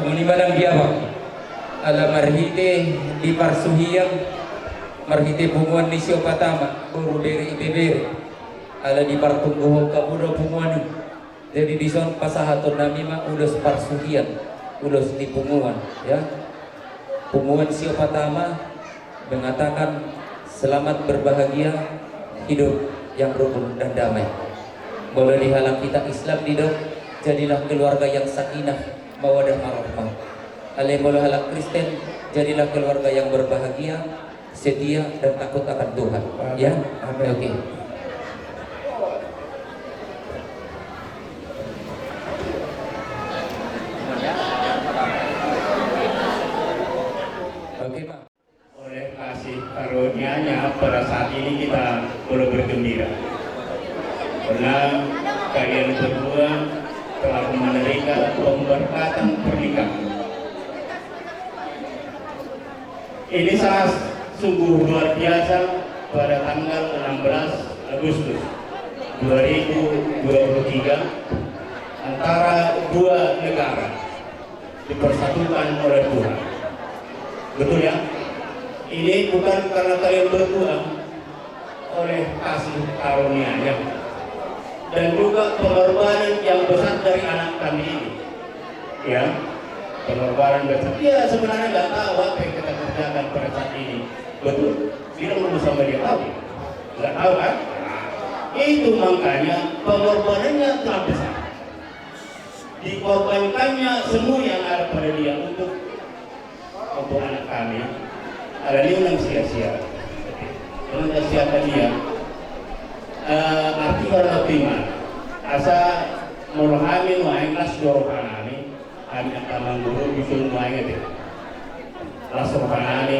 Muni manang biawak ala marhite di parsuhiyang marhite punguan ni siyo patama buru beri ibebere ala di partungguhong kamudo punguan ni jadi dison pasahaton nami mah ulos parsuhian ulos di punguan ya punguan siyo patama mengatakan selamat berbahagia hidup yang rukun dan damai. Boleh dihalang kita Islam hidup jadilah keluarga yang sakinah mawadah warahmah. Ale boleh halang Kristen jadilah keluarga yang berbahagia setia dan takut akan Tuhan. Ya, oke. Oke Pak. Oleh kasih karunia-Nya pada saat ini kita boleh bergembira karena kalian berdua telah menerima pemberkatan pernikahan. Ini sangat sungguh luar biasa pada tanggal 16 Agustus 2023 antara dua negara dipersatukan oleh Tuhan. Betul ya? Ini bukan karena kalian berdua, oleh kasih karunia-Nya dan juga pengorbanan yang besar dari anak kami ini. Ya, pengorbanan besar. Ya sebenarnya nggak tahu apa yang kita kerjakan pada saat ini. Betul. Kita belum sama dia tahu. Nggak tahu kan? Itu makanya pengorbanannya telah besar. Dikorbankannya semua yang ada pada dia untuk anak kami. Ada dia yang sia-sia. Menasihatkan dia. Arti orang beriman. Asa murhamin wa ikhlas dorohanami. Kami akan mengguru bisul wa ingat. Las rohanami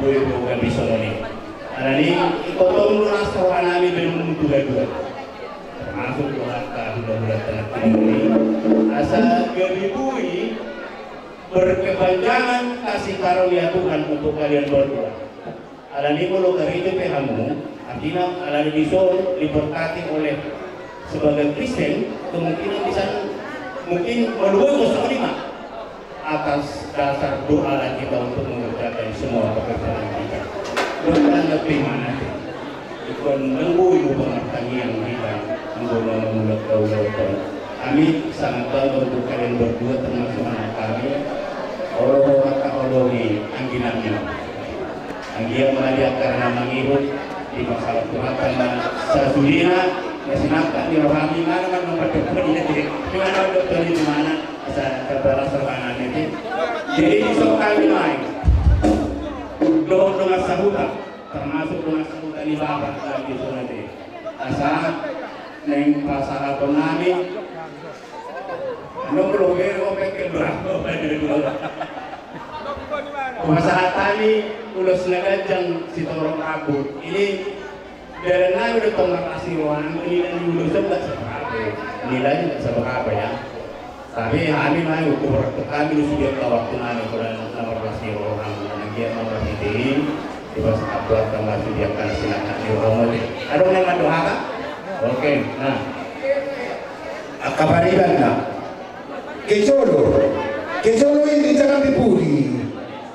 boleh bukan bisul ini. Ada ini ikutong las rohanami belum dua-dua. Termasuk doa bulan terakhir ini. Asa geribui berkepanjangan kasih karunia Tuhan untuk kalian berdua. Alani mulu kerja pehamu, artinya alani disuruh diberkati oleh sebagai Kristen, kemungkinan bisa mungkin meluai lima atas dasar doa kita untuk mengerjakan semua pekerjaan kita. Bukan lebih mana? Ikon nunggu ibu pengertian yang kita mengguna mulut kau. Kami sangat bangga untuk kalian berdua termasuk anak kami. Allah kata Allah di angginannya. Anggia mengajak karena mengikut di masalah Tuhan karena sesudina mesinaka di rohani mana kan mempercepat ini di mana dokter di mana saudara serbanan itu. Jadi besok kami naik. Doa dengan sahuta termasuk dengan sahuta di bawah lagi sunati. Asal neng pasal nami nomor berapa pakai berapa dari dulu. Masalah tani ulas nagajang si torong kabut ini dari na udah tongkat asiwan ini dan ulas nggak seberapa nilainya nggak seberapa ya. Tapi kami mah ukur kami sudah tahu waktu nani pada 16 orang yang dia mau berhenti di pas abad tambah sudah akan silakan di rumah. Ada yang doa kah? Oke, nah Kapariban na. Kesolo hindi jangan dipuli.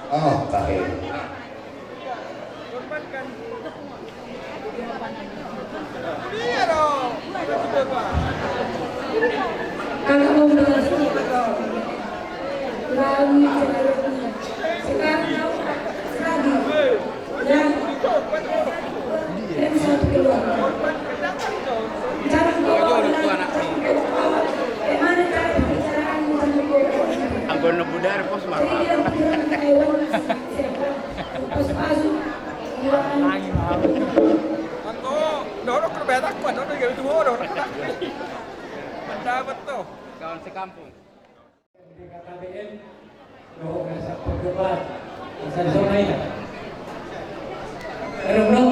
Ah, tahe. Kalau mau berhasil, melalui jalurnya. Sekarang lagi dan satu keluarga. Cara bagaimana cara pembicaraan anggon budar pos marah. Nó có bé tắc quần nó kiểu chúa đồ nó tắc dapat tuh Kawan sekampung. Di KKBN, doa nasa pagkabat, sa zona ina. Pero bro,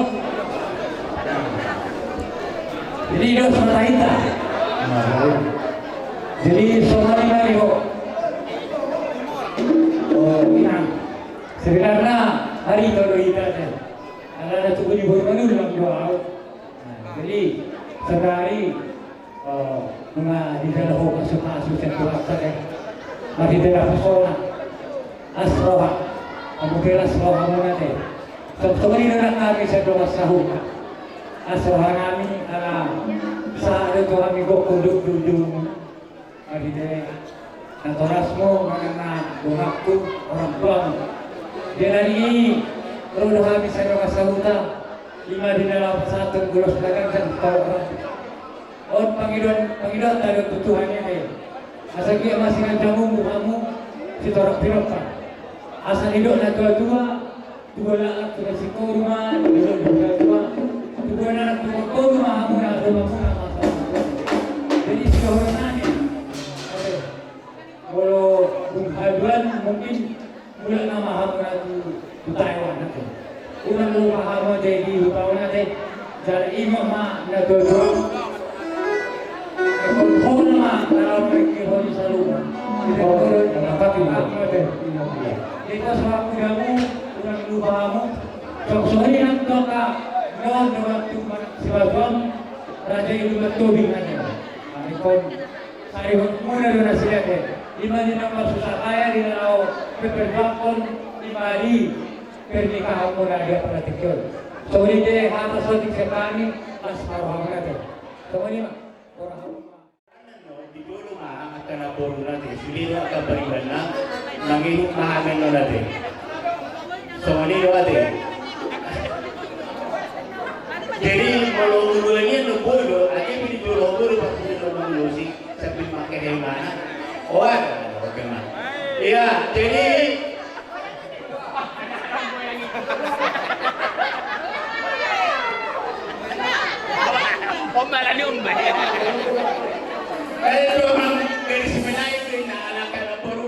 jadi itu zona ita. Jadi zona ina yo. Oh, ina. Sebenarnya hari itu doa ita kan. Ada cukup di bawah mana ulang doa. Jadi sehari mga di dalam hukum sa kaso sa tuwag sa Mari tidak pesona. Asroha, kamu kelas roha monate. Sebenarnya orang kami sedang sahur. Asroha kami saat itu kami kuduk duduk. Mari deh. Kantorasmu mengenai doaku orang tua. Dia dari roda kami sedang sahur. 5 di dalam 1 gulos dagang dan orang. Oh panggilan dari tujuannya ni. Asal dia masih ngajamu kamu si torok pirokan. Asal hidup nak tua-tua, tua nak tua si kurma, hidup tua-tua, tua nak tua kurma, kamu nak rumah masalah. Jadi si orang ni, kalau haduan mungkin mula nama kamu nak tu Taiwan nanti. Ulang lupa kamu jadi tahun nanti. Jadi imam nak tua-tua. Kung nama dalam mereka boleh selalu dapat kita sebab kamu kurang lupamu soalnya nak doa non waktu sebab raja itu betul bingannya kon saya mula dengan siap di mana nama susah kaya di dalam peperbakon di mari pernikahan mula dia praktikkan soalnya dia harus sekali asal orang soalnya orang di dulo akan naboro natin, sulilo akan bariban na nanginom mahagan na natin. So, manilo natin. Jadi, malululan yan ng bulo, at yung pinitulo-bulo pa sila ng musik sa pimakere mana. O, huwag ka na. Yeah, jadi, Malah ni umbe. kaya ito ang garis manay ko na anak ka na puro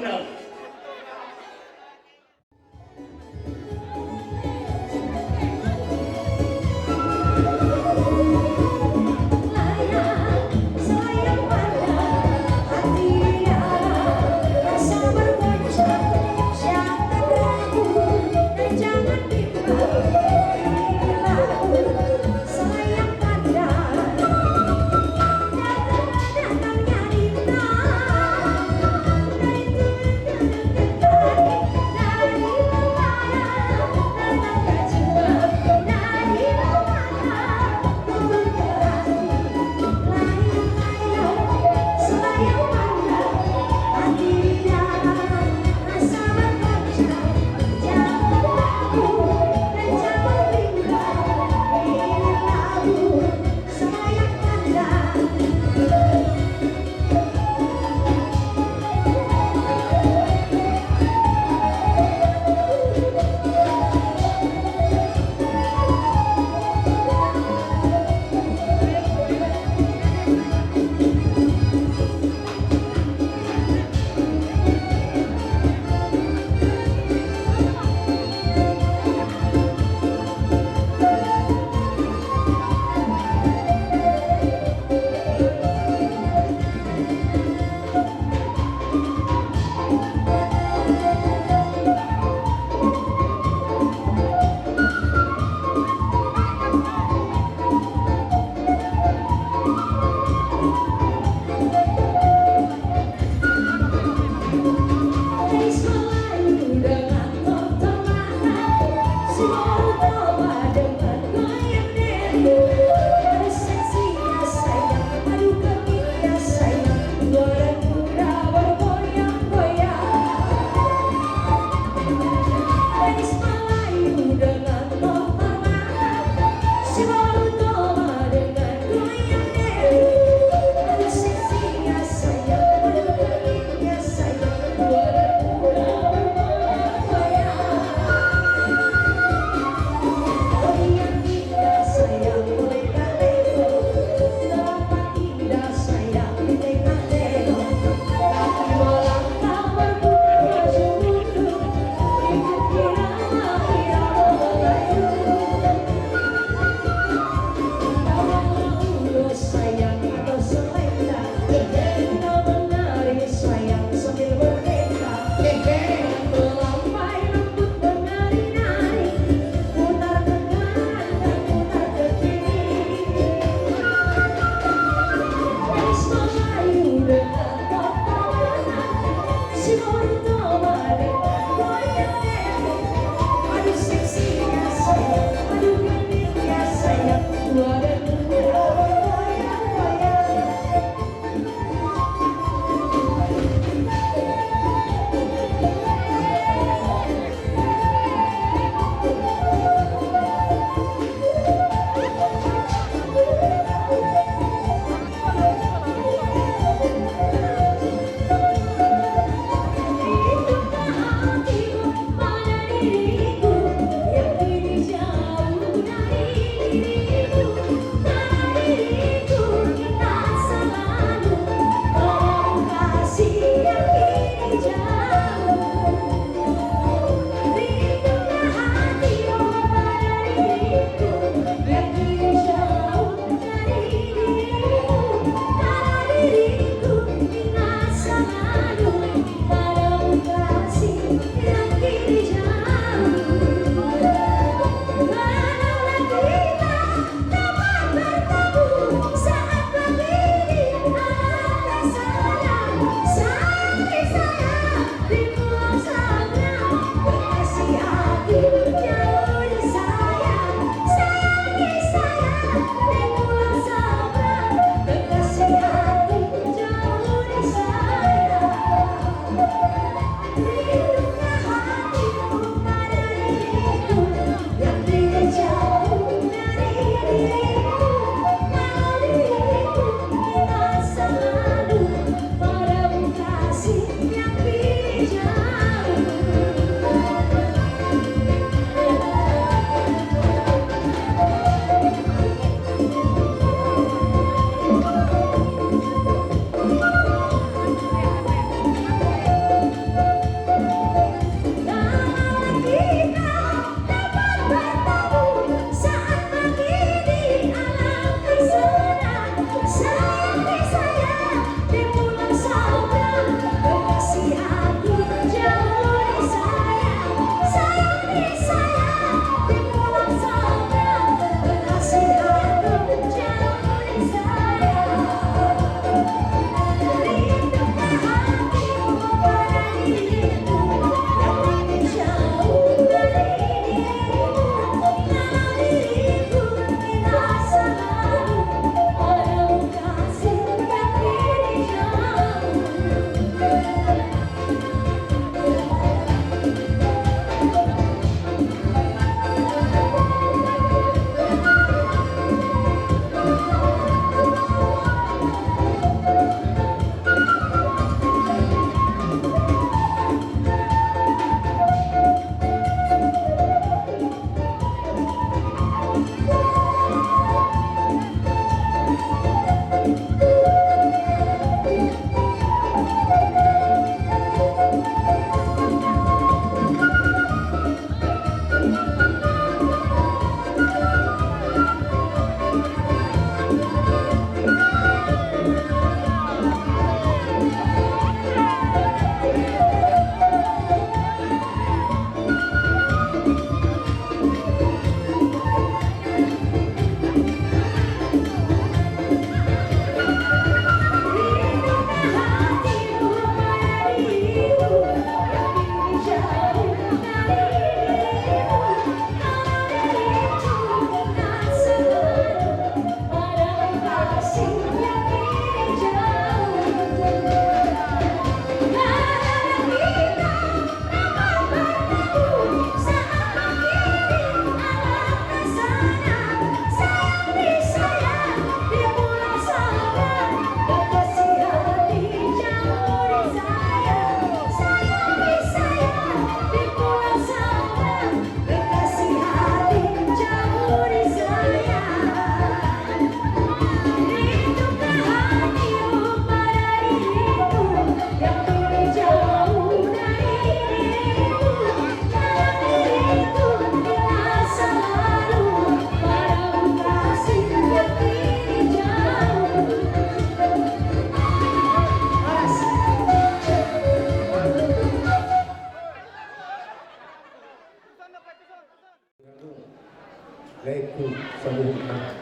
laiku sabuhna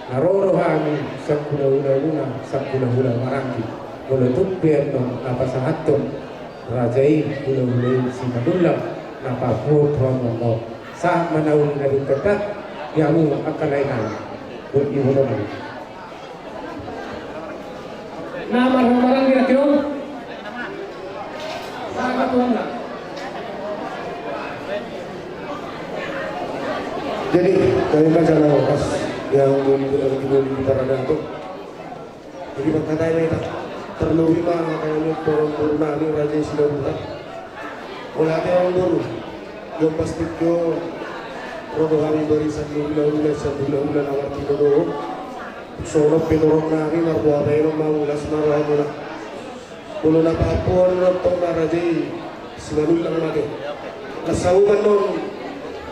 naroro kami sa kula-hula sa kula-hula marangi wala tukbian no napasahaton rajai kula-hula si manulang napapuro mo sa manawin na rin katat yamu akalainan kung ihulaman na marang kira-kira sangat wala. jadi kami baca pas yang dibicarakan itu jadi katanya itu terlalu lima katanya turun nani raja sudah buka mulai ada orang dulu yang pasti ko rodo kami barisan dulu nawar tiga dulu solo penorong nani marbuah bayro mangulas marwah mula bulu napapun rotong raja sinanul lang mati kasawuman nung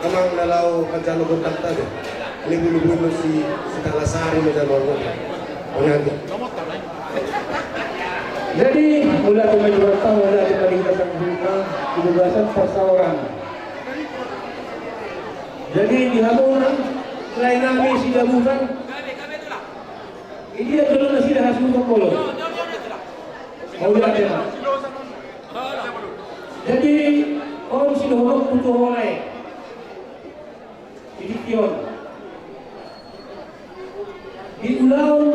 amang nalaw kancano kontak tadi libu-libu si Kalasari macam orang mengaji. Jadi mula kemenjuatan mula diberikan buka kebebasan perseorangan. Jadi di Hamunan selain kami sudah bukan ini dia dulu nasi dah hasil polo. Mau lihat ya? Jadi orang sudah orang butuh oleh jadi kion. Di ulaun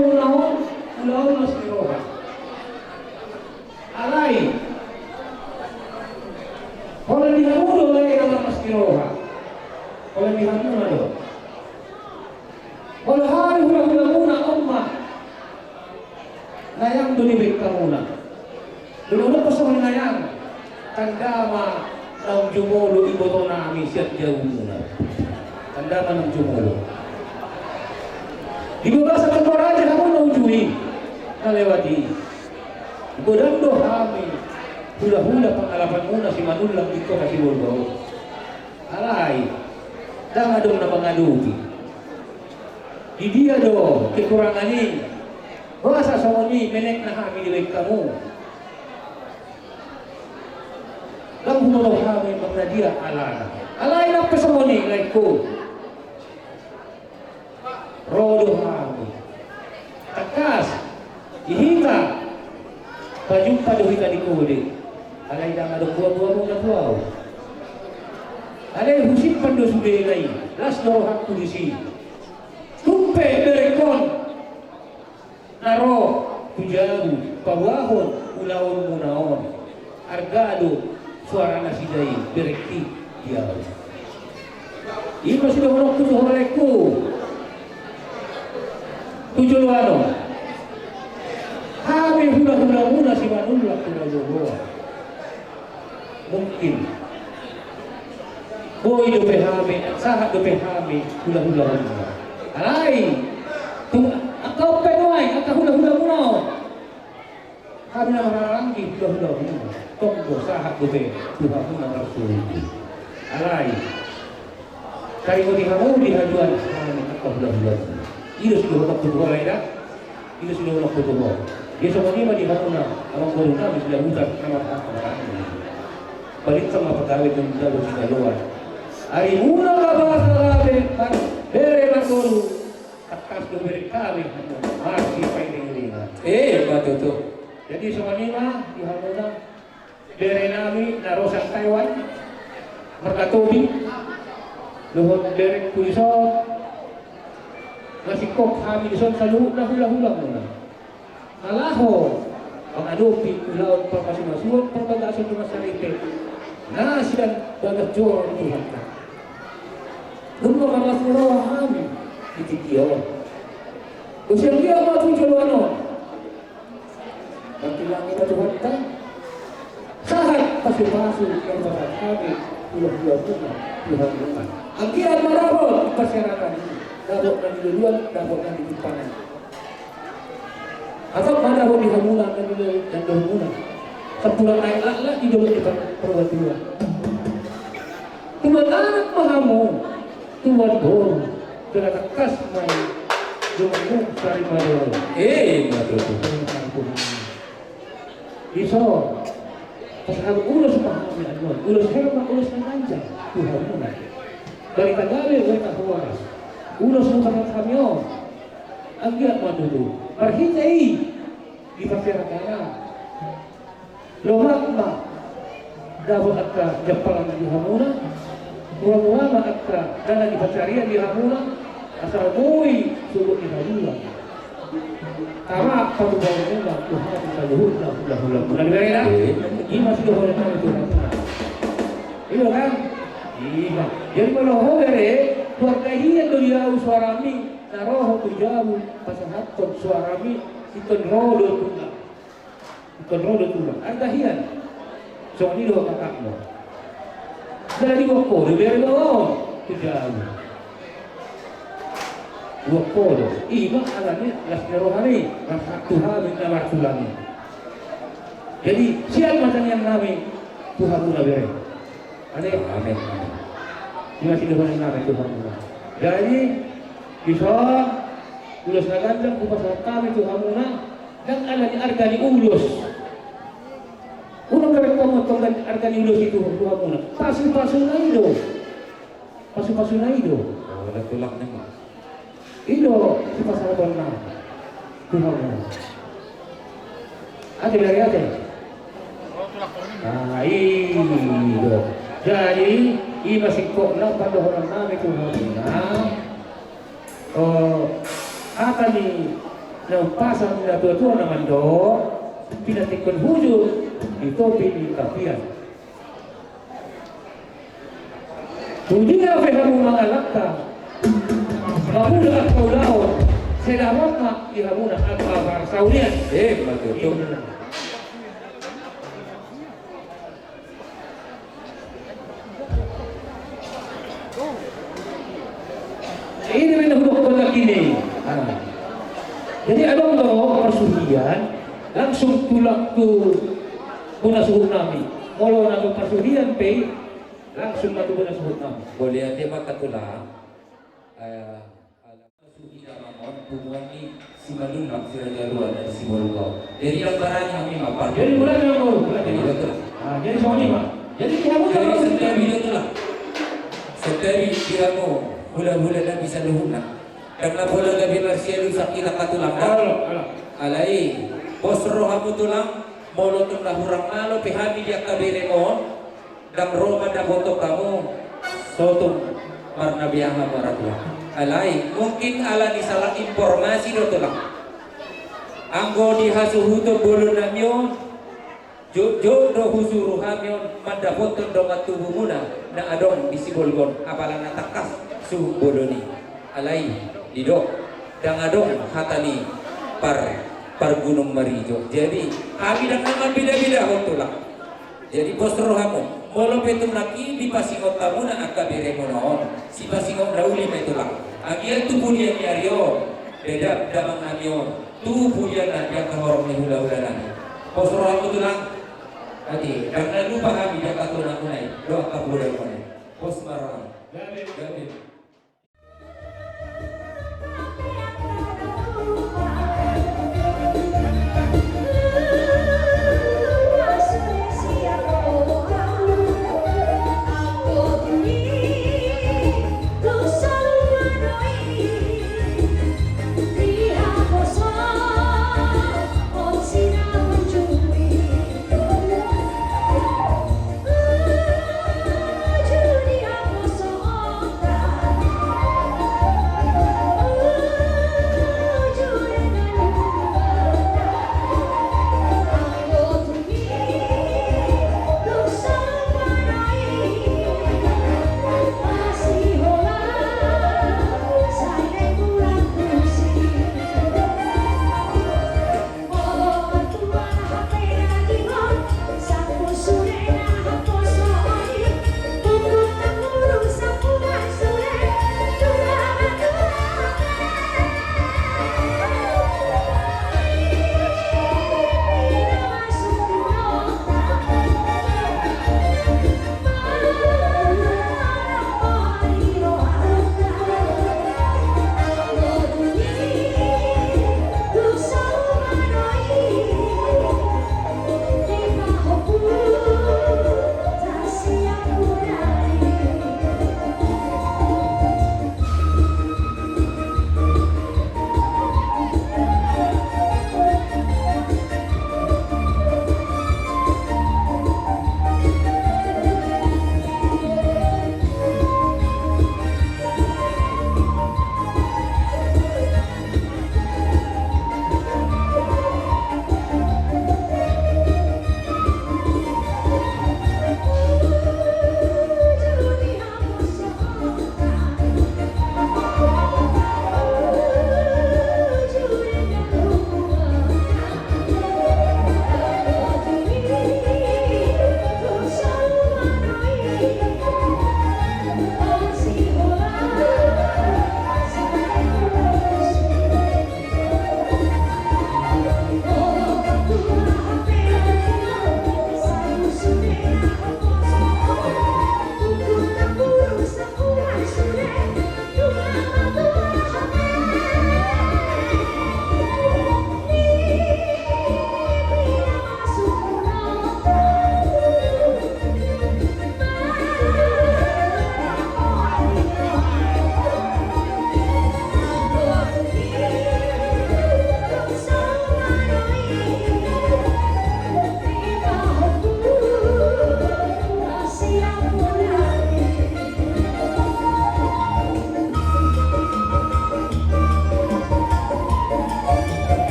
masih roha. Alai. Kalau dihamudo lagi orang masih roha. Kalau dihamudo ada. Kalau hari hula muna amma. Nayang duni beka muna. Dulu pasal nayang. Tandama nang jumolo iboto nami siat jauh muna. Tandama nang jumolo. Di bawah satu raja kamu naujui melewati godang dohami hula-hula pengalaman muna si manulang iko kasih bodoh alai dah adong na pangaduki di dia do kekurangan ini bahasa somoni menek na kami di kamu lang humulong kami magna dia alai na pesomoni laiku rodo kami takas ihita pajumpa do hita di kode alay dah ada buah-buah mo na buaw alay husip pando sude lay las do hak polisi tumpe berekon naro tujaru pawahon ulaon munaon argado suara nasidai berekti dia ini masih dah orang tujuh olehku tujuh ano kami hula-hula muna si manulang hula-hula mungkin boy do pehami sahat do pehami hula-hula muna alay akau penuai akau hula-hula muna kami na mararanggi hula-hula muna tonggo sahat do pe hula-hula rasul alay kari mo dihamu dihajuan kami akau hula-hula muna ilo sudah nak putuh lain dah, ilo sudah nak putuh. Dia semua ni mandi hamuna, orang baru kami sudah bukan nama kami. Balik sama pegawai dan sudah sudah luar. Hari mula bahasa kami, bere baru atas diberi kami masih paling tinggi. Betul tu. Jadi semua ni mah di hamuna bere kami narosan Taiwan, merkatobi, luhut bere kulisot. Masih kok kami dison selalu na hula-hula muna. Alaho pengadupi ulaun permasing-masing perbatasan rumah sarite. Nasi dan bagas jor Tuhan. Lumba mga surawa kami itikiyo. Usiang dia matu jalwano. Pagkilang kita Tuhan ta. Sahat pasu-pasu yang barat kami hula-hula muna Tuhan Tuhan. Ang kiat marahol masyarakat ini. Dabok na niluluan, dabok na nilipanan. Atau mana ho di hamunan na niluluan. Sa pulang naik lakla, idolot di perwatuan. Tuan anak mahamu, tuan bor, kena kekas may dumang sari marol. Betul. Iso, pasal ulos pahami anuan, ulos herma, ulos nananjang, Tuhan muna. Dari tagali, weta huwaras. ulos mo sa kamyo. Agyat mo dulu. Marhitay di pasyaratan. Lomak ma dapat at japalan di hamuna. Mula-mula at dana di pasyarian di hamuna. Asal mo'y sulok ni hamuna. Tama pagbabaw nila Tuhan sa luhod na hula-hula. Nagdari na? Di mas luhod na ito hamuna. Iyo kan? Iya. Jadi kalau hore wargahian do yau suarami naroho tu jauh pasahaton suarami ikon rodo tula. Ikon rodo tula. Argahian. So ni do kakakmu. Dari wako do beri do tu jauh. Wako do. Ima alani las nerohani rasa Tuhan minta marsulani. Jadi siapa macam yang nami Tuhan mula beri. Ada Amin. Ini masih depan nama itu hamuna. Jadi bisa ulus nagandang kupas kami itu hamuna dan ala di arga di ulus. Unang kami pemotong dan arga di ulus itu hamuna. Pasu-pasu na ido. Pasu-pasu na ido. Wala tulak na mo. Ido si pasarapan na. Itu hamuna. Ate dari ate. Ah, ido. Jadi iba singkok na padohoran namin ito na akan ni nampasang na tua naman do pinatikon hujud ito pinikapian hindi na kayo mga alakta mamula at kaulahon selamat na ihamuna at kabarasaulian Matuto. ini rin nahulog lagi nih. Jadi alam lo persudian langsung tulak tu puna suhut nami. Molo nato persudian pe langsung nato puna suhut nami. Boleh ate makatula. Suhida mamon hubungan ni si Malunag si Raja Luar dan si Bolugao. Jadi ang barangnya kami mapar. Jadi bulan yang mau Jadi betul. jadi sama ni pak. Jadi kamu Jadi setiap itu lah. Setiap kira mo hula-hula na bisa luhuna. Karena bola gabi marsialu sakila katulang. Alai posro hamu tulang molotong na hurang nalo pihami dia kabire mo dang Roma da boto kamu sotong marna biyaha maratwa. Alai mungkin ala ni salah informasi do tulang. Anggo di hasuhuto bulu namyon jo do husuru hamyon manda foto do matubumuna na adong bisibolgon apalan natakas su boloni alai didok dang adong hatani par gunung Marijo. Jadi kami dak nama bida-bida hotulah. Jadi postro hamu molo petum laki di pasingot tamuna akabire monon si pasingot rauli petulang agian tu punya niario beda damang amion tu punya nanti kahorong ni hula-hulanan postro hamu tulang hati dan lupa kami dia katuna kunai doa kabulai kunai pos marang gabe Junia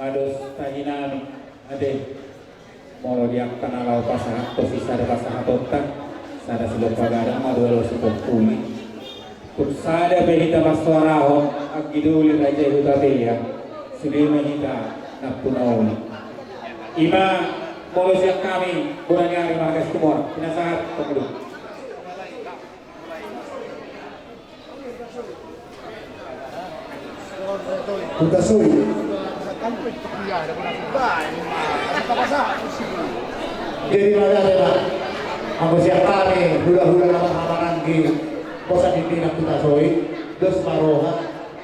Ados tahinami ade molo diak tanalau pasangan posisi ada pasangan totan sada sebelum pagada madualo sebelum puli kursada behita maswaraho agiduli raja hutabeya sudi menita napunauli ima molo siap kami bunanyari margas kumor pinasahat pemuduk Putasoy. Jadi mana ada aku siap kami hula-hula nama hamaran di posa di pinang kita soi dos maroha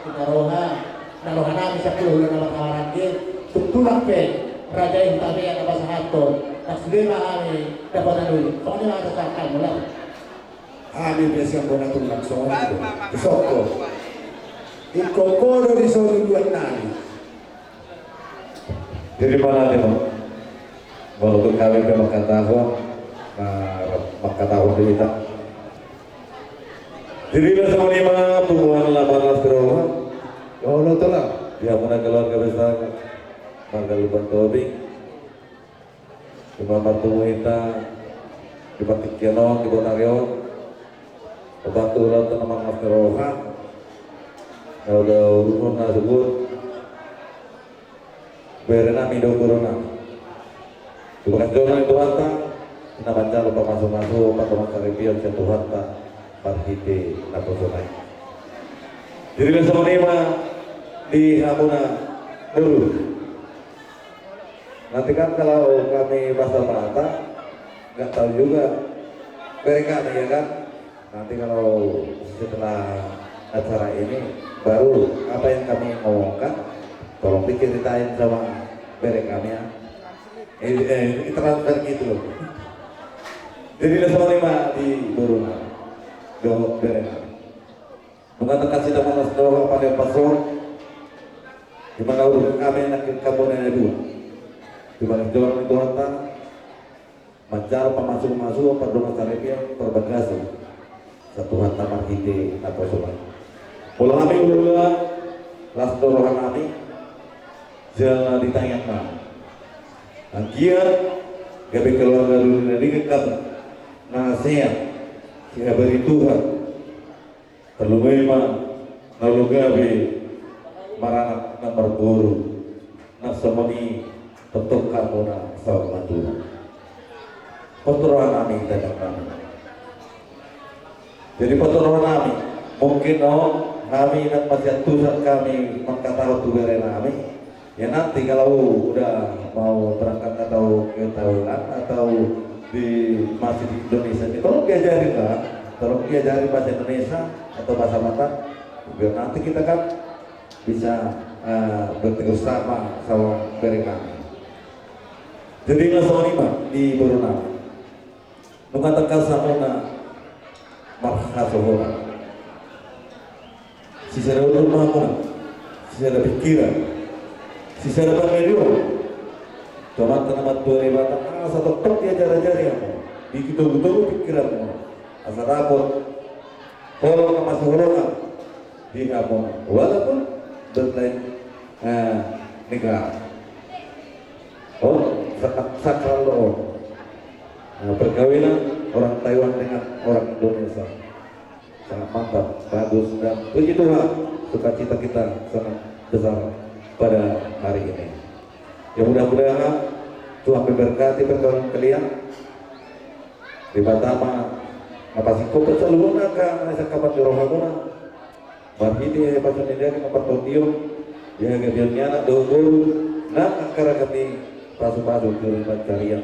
naloha nami siap hula nama hamaran di tutulang pe raja yang tabi yang apa sahato tas lima kami dapat anu soalnya ada cakap mula Kami biasa bona tulang soalnya. Soko. Ikokoro di sono dua nani. Dari mana nih, walaupun kami memang katakan, kita. Jadi bersama lima puluhan 18 kerohan, Allah telah. dia mana keluarga besar, Marga Luban Tobing, Imam Martumu kita, di Batik Kianong, di Bonario, Pembantu Laut Tanah Kerohan, kalau udah urun sebut. Berena mido corona. Tugas jono itu hanta, na baca lupa masuk patungan karipion sa tuhanta parhite na posonay. Jadi bersama lima di Hamuna dulu. Nanti kan kalau kami bahasa mata, nggak tahu juga mereka nih ya kan. Nanti kalau setelah acara ini baru apa yang kami ngomongkan. Tolong diceritain sama berek kami ya. Transfer gitu loh. Jadi sama lima di Buruna, do berek kami. Mengatakan sidang manas doa pada pasor. Di mana urut kami nak kabonnya dua. Di mana jalan itu hantar. Mancar pemasuk perdona saripia perbagasi. Satu hantar marhite apa sobat. Pulang kami dulu las dorohan kami. Jalan ditayangkan. Angkian gabi keluarga dulu dari kekal nasihat siapa beri Tuhan perlu memang lalu gabi maranak nomor buru nasamoni petuk kamuna sama Tuhan peturuan kami dan kami jadi peturuan kami mungkin kami dan masih Tuhan kami mengkatakan tugaran kami. Ya nanti kalau udah mau berangkat atau ke Thailand atau di masjid Indonesia ini tolong diajarin lah, tolong diajarin bahasa Indonesia atau bahasa Batak biar nanti kita kan bisa bertegur sama mereka. Jadi masa lima di Borneo, mengatakan sama marhasohora, sisa ada ulama, sisa ada pikiran, sisa ada pengeliruan. Tomat tanaman tua ni batang asa tetap dia jari-jari kamu, begitu-betul pikiranmu, asa rapot, kalau kamu masih holongan di kamu, walaupun berlain negara. Oh, sakral loh. Perkawinan orang Taiwan dengan orang Indonesia sangat mantap, bagus, dan begitulah sukacita kita sangat besar pada hari ini. Ya mudah-mudahan Tuhan memberkati perkawinan kalian. Di Batama apa sih kau selalu naga nasa kapan di rohamuna marhiti pasun ini kapan tondio ya gabiannya anak dogol nak angkara kami pasu-pasu dari pencarian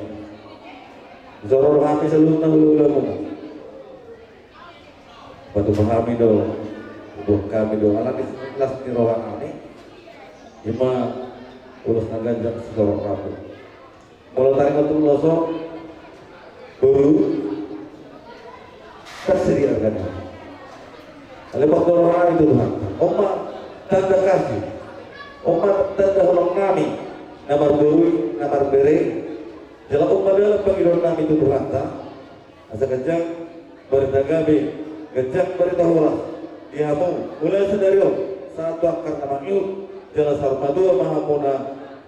Zoror kami selalu nangulu batu pahami do untuk kami do anak di kelas di rohang kami lima ulus naganjak seorang rabu mulai tarik untuk losok baru tersediakan oleh waktu orang itu Tuhan Oma tanda kasih Oma tanda holong kami namar berui namar bere dalam dalam panggilan kami itu Tuhan asa kejang berdagabe kejang beritahulah dihamu mulai sedario satu akar nama iut jelas sarmadua mahamuna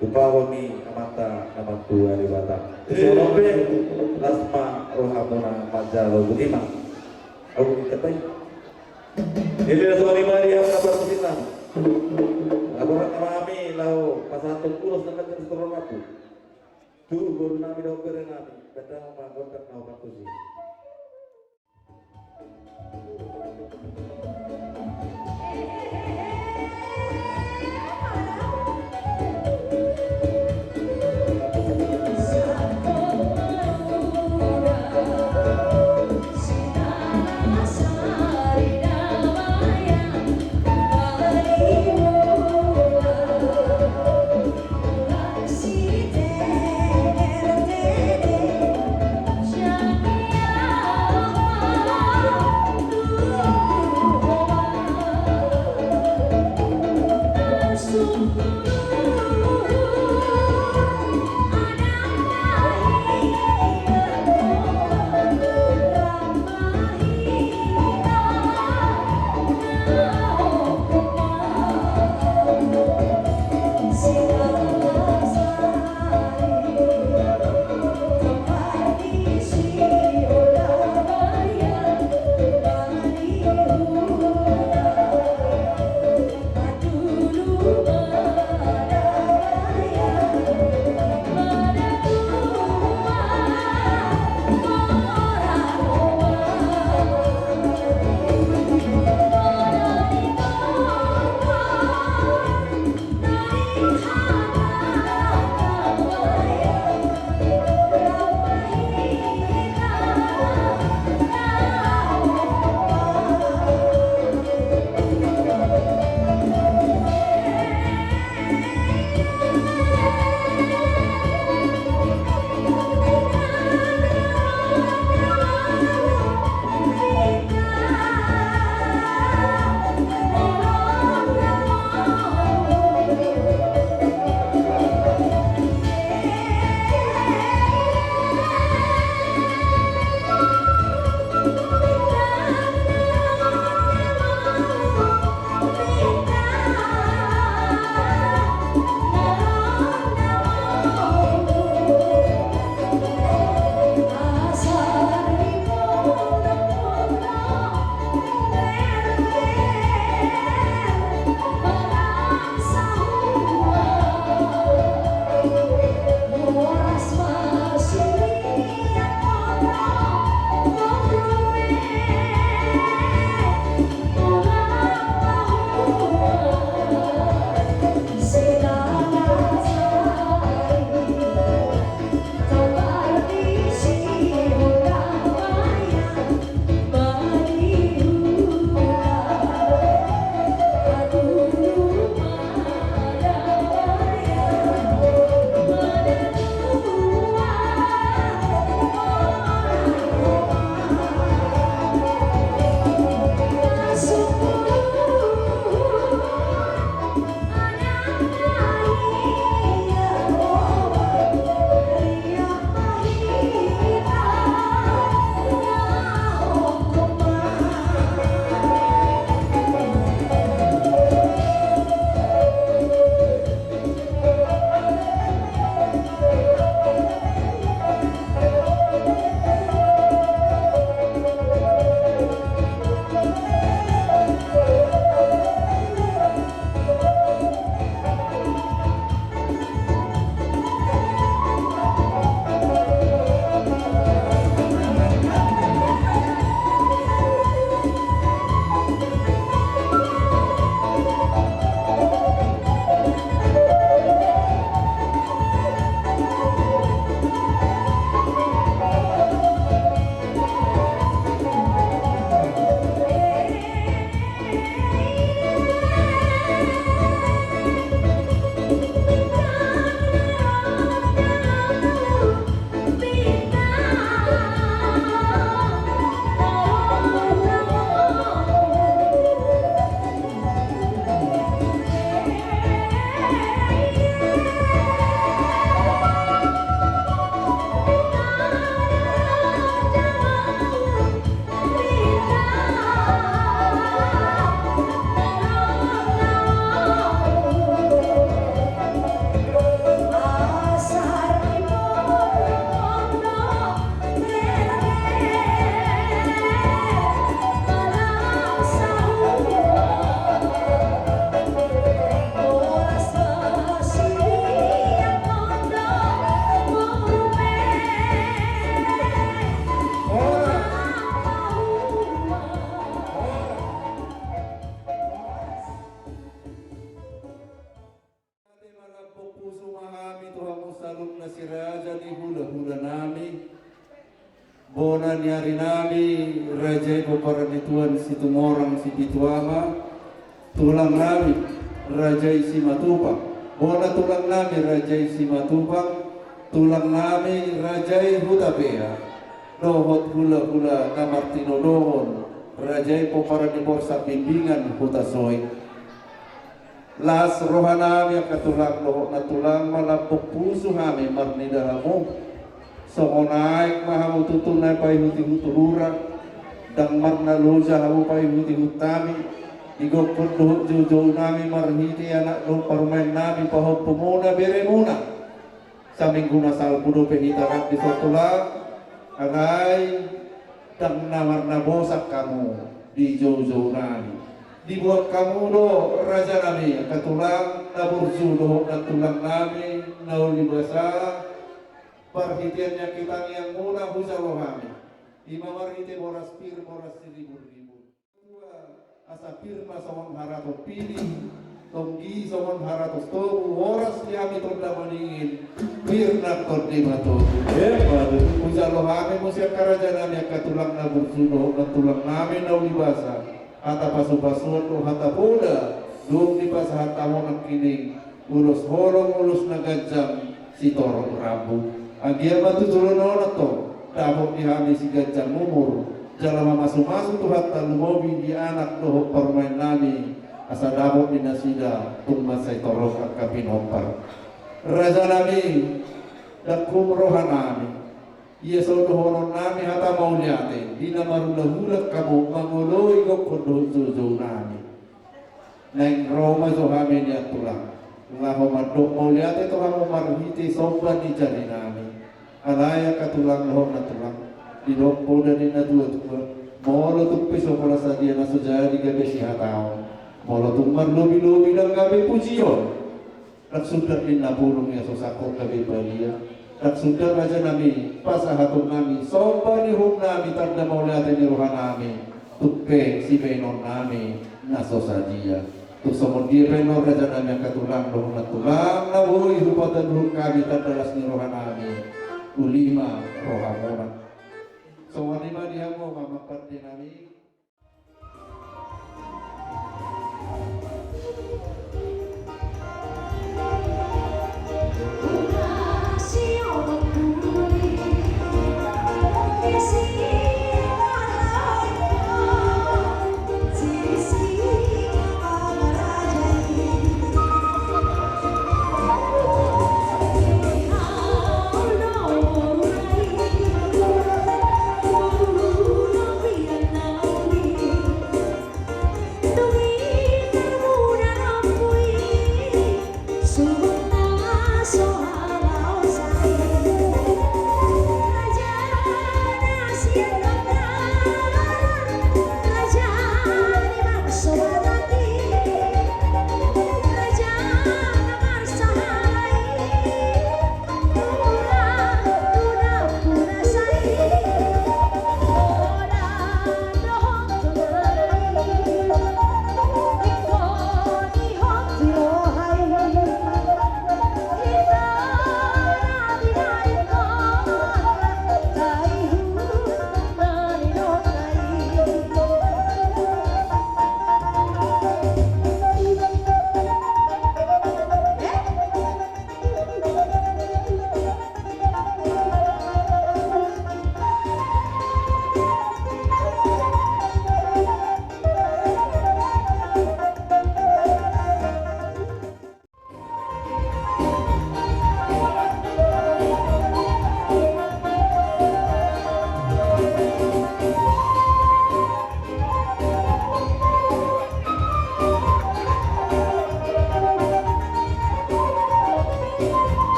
upawami amata nama tua di batang Solope lasma rohamuna majalo budiman aku katai ini adalah soal lima dia kabar positif laporan kami lau pasatun ulos dengan restoran aku tu guru nami dokter nami datang mengontak nau pakusi ni hari nabi raja ibu para dituan si tumorang si pituama tulang nabi raja isi matupa bona tulang nabi raja isi matupa tulang nabi raja hutapea dohot hula namartino dohon raja ibu para di borsa bimbingan hutasoi las rohanami ang katulang lohok na tulang malapok puso hami marnidalamu so naik mahamu tutunay pa'y huti-hutulura dang marna loja hamu pa'y huti-hutami igok kunduhut jujo nami marhiti anak lo parumain nami pahop pumuna bere muna sa minggu nasal pudo pehitarak di sotulang agay dang namarna bosak kamu di jojo nami dibuat kamu do raja nami katulang naburju do na tulang nami nauli basa perhitiannya kita yang muna husa rohani imamarhiti boras pir boras seribu-ribu asa pirma sawang harato pilih tonggi sawang harato stobu boras liami tonda maningin pirna tondi mato husa rohani musya karaja nami katulang naburju do na tulang nami nauli basa hata pasu-pasuan lo hata poda dum di pas hata mo kining ulus holong ulus nagajam si torong rambu agia batu tulono to dabok di hami si gajam umur jalama masuk-masuk tuh hata lumobi di anak doh permain nami asa dabok di nasida tumma say torong akapin hompar raja nami dakum rohan nami iya sodohonon nami hata mau liate dina marulahulak kamu mangoloi gok kondo zozo nami neng Roma zo hame niat tulang ngaho madok mau liate to hamu marhiti soban di jari nami alaya katulang lohok na tulang di dokpo dan dina tua molo tupi sopola sadia na sujadi gabe si hatao molo tumar lobi-lobi dan gabe pujion tak sudah dina pulung ya sosakok gabe balia tak sudah raja nami pasahatun nami sopa ni hum nami tanda maulate ni rohan nami tupe si benon nami naso sadia tuk somon dia benon raja nami katulang doh na tulang na bui hupatan hum kami tandalas ni rohan nami ulima rohamona so wanima dihamu mamapat di nami Now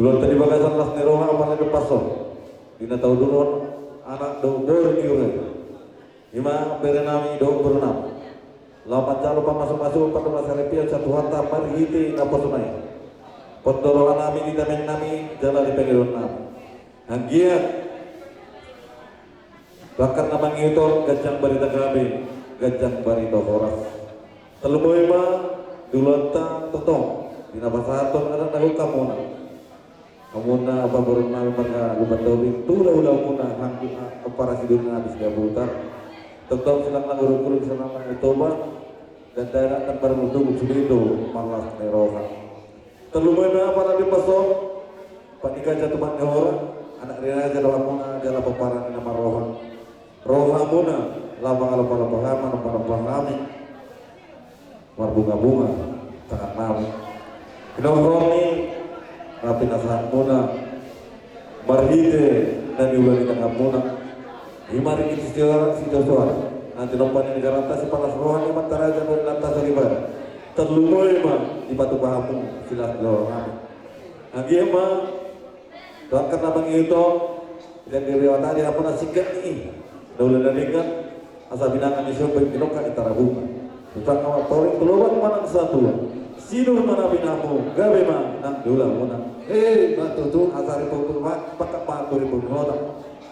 Dulu tadi bagasan las neroha apa itu pasok. Dina tahu dulu anak do bor diure. Ima berenami do berenam. Lapan jalo masuk-masuk pada masa repia satu harta marhiti na posunai. Potdoro anami di tamen nami jala di pegidon nami. Hanggiat bahkan namang itu gajang barita gabe, gajang barita horas. Teluboy ma dulanta totong. Dina basaton ada tahu kamuna. Kamuna apa berenang pada gubernur ulah muna hanggu para sidurna habis gabutar. Tetap silang naguru-guru senang itoba dan daerah kan bermutu itu malas neroha. Teluboy ma para di pasok panika jatuh orang anak rina jatuh muna jala peparan nama roha. Roha muna lama kalau para pahami bunga-bunga sangat nami. Kenapa rapi nasahan muna marhite dan juga di tengah muna himari kita situasi nanti lompat di negara atas si panas rohani mantara aja dari lantas ribar terlumoy mah di batu pahamu silas doang lagi mah doakan abang itu dan diriwat tadi apa nasi ini daulah dan ingat asal binangan di siapa yang kinokan itara bunga tentang awal toring keluar mana satu sinur mana binamu gabe mah nang daulah muna batu tu asal itu pakai batu ribu hotak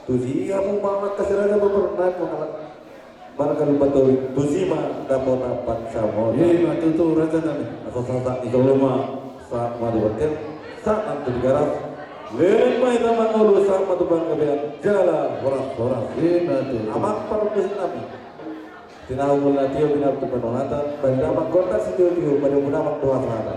tu siapa mau kasiraja beberapa mau barangkali batu tu siapa dapat dapat sama batu tu raja nami asal saat itu lama saat mau dibuatkan saat nanti digarap lemai nama ngulu sama tu bang kebean jala horas batu amak perlukan nami tinahu mulatio binar tu penuhatan pada amak kota situ pada munamak doa sana